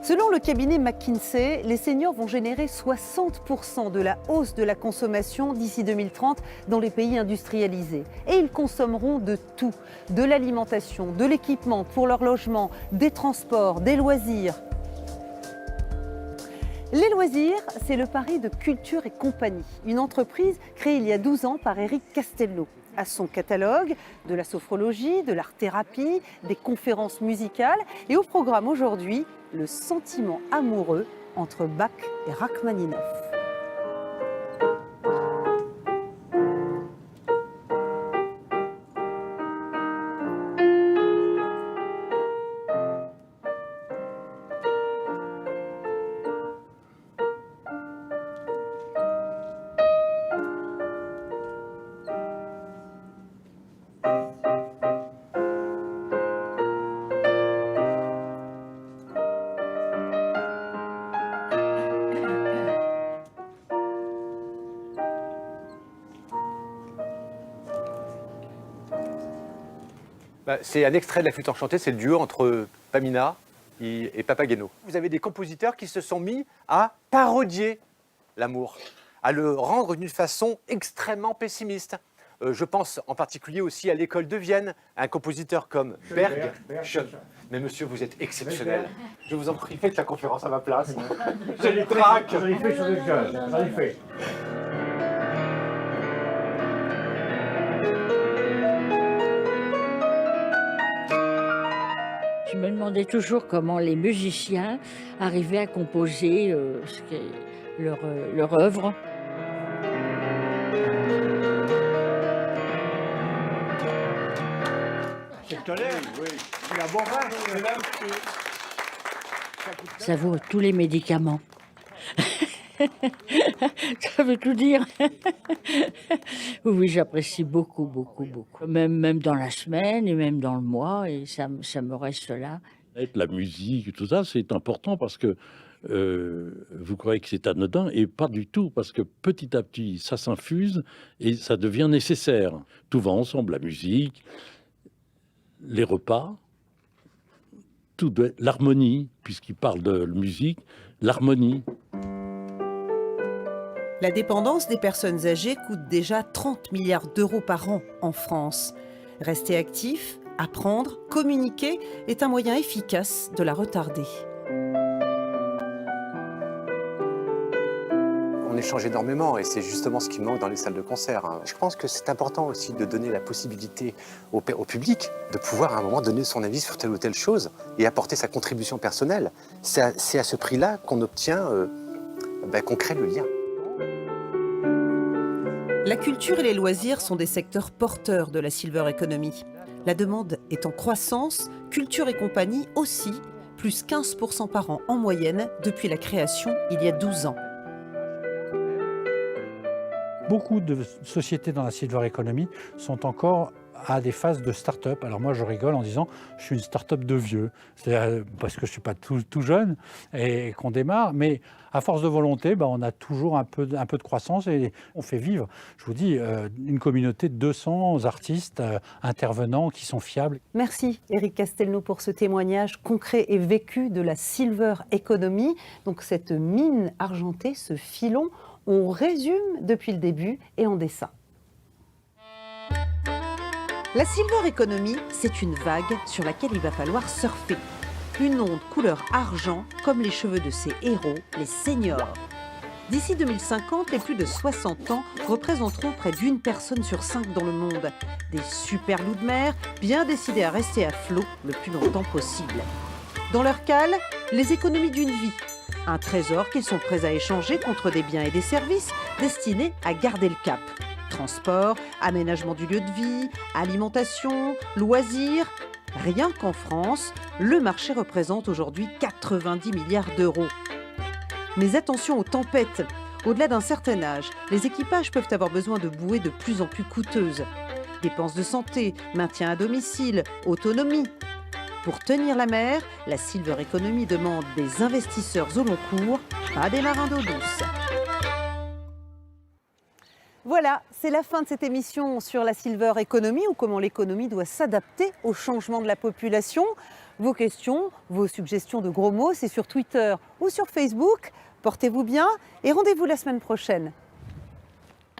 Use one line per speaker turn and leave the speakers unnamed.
Selon le cabinet McKinsey, les seniors vont générer 60% de la hausse de la consommation d'ici 2030 dans les pays industrialisés. Et ils consommeront de tout, de l'alimentation, de l'équipement pour leur logement, des transports, des loisirs. Les loisirs, c'est le pari de Culture et Compagnie, une entreprise créée il y a 12 ans par Eric Castelnau. À son catalogue, de la sophrologie, de l'art-thérapie, des conférences musicales et au programme aujourd'hui, le sentiment amoureux entre Bach et Rachmaninoff.
C'est un extrait de La Flûte enchantée, c'est le duo entre Pamina et Papageno. Vous avez des compositeurs qui se sont mis à parodier l'amour, à le rendre d'une façon extrêmement pessimiste. Je pense en particulier aussi à l'école de Vienne, un compositeur comme Berg. Mais monsieur, vous êtes exceptionnel. Je vous en prie, faites la conférence à ma place. J'ai les tracs.
J'en ai fait sur le jazz, j'en ai fait.
Je me demandais toujours comment les musiciens arrivaient à composer leur œuvre.
C'est toléré, oui. C'est la bombarde, c'est là.
Ça vaut tous les médicaments. Ça veut tout dire. Oui, j'apprécie beaucoup, beaucoup, beaucoup. Même dans la semaine et même dans le mois, et ça me reste là.
La musique, tout ça, c'est important parce que vous croyez que c'est anodin et pas du tout, parce que petit à petit, ça s'infuse et ça devient nécessaire. Tout va ensemble, la musique, les repas, l'harmonie, puisqu'il parle de musique, l'harmonie.
La dépendance des personnes âgées coûte déjà 30 milliards d'euros par an en France. Rester actif, apprendre, communiquer est un moyen efficace de la retarder.
On échange énormément et c'est justement ce qui manque dans les salles de concert. Je pense que c'est important aussi de donner la possibilité au public de pouvoir à un moment donner son avis sur telle ou telle chose et apporter sa contribution personnelle. C'est à ce prix-là qu'on obtient, qu'on crée le lien.
La culture et les loisirs sont des secteurs porteurs de la silver economy. La demande est en croissance, Culture et Compagnie aussi, plus 15% par an en moyenne depuis la création il y a 12 ans.
Beaucoup de sociétés dans la silver economy sont encore à des phases de start-up. Alors moi, je rigole en disant je suis une start-up de vieux. C'est parce que je ne suis pas tout jeune et qu'on démarre. Mais à force de volonté, on a toujours un peu de croissance et on fait vivre, je vous dis, une communauté de 200 artistes intervenants qui sont fiables.
Merci Eric Castelnau pour ce témoignage concret et vécu de la silver economy. Donc cette mine argentée, ce filon, on résume depuis le début et en dessin. La silver economy, c'est une vague sur laquelle il va falloir surfer. Une onde couleur argent, comme les cheveux de ces héros, les seniors. D'ici 2050, les plus de 60 ans représenteront près d'une personne sur 5 dans le monde. Des super loups de mer, bien décidés à rester à flot le plus longtemps possible. Dans leur cale, les économies d'une vie. Un trésor qu'ils sont prêts à échanger contre des biens et des services destinés à garder le cap. Transport, aménagement du lieu de vie, alimentation, loisirs. Rien qu'en France, le marché représente aujourd'hui 90 milliards d'euros. Mais attention aux tempêtes. Au-delà d'un certain âge, les équipages peuvent avoir besoin de bouées de plus en plus coûteuses. Dépenses de santé, maintien à domicile, autonomie. Pour tenir la mer, la silver economy demande des investisseurs au long cours, pas des marins d'eau douce. Voilà, c'est la fin de cette émission sur la silver economy ou comment l'économie doit s'adapter au changement de la population. Vos questions, vos suggestions de gros mots, c'est sur Twitter ou sur Facebook. Portez-vous bien et rendez-vous la semaine prochaine.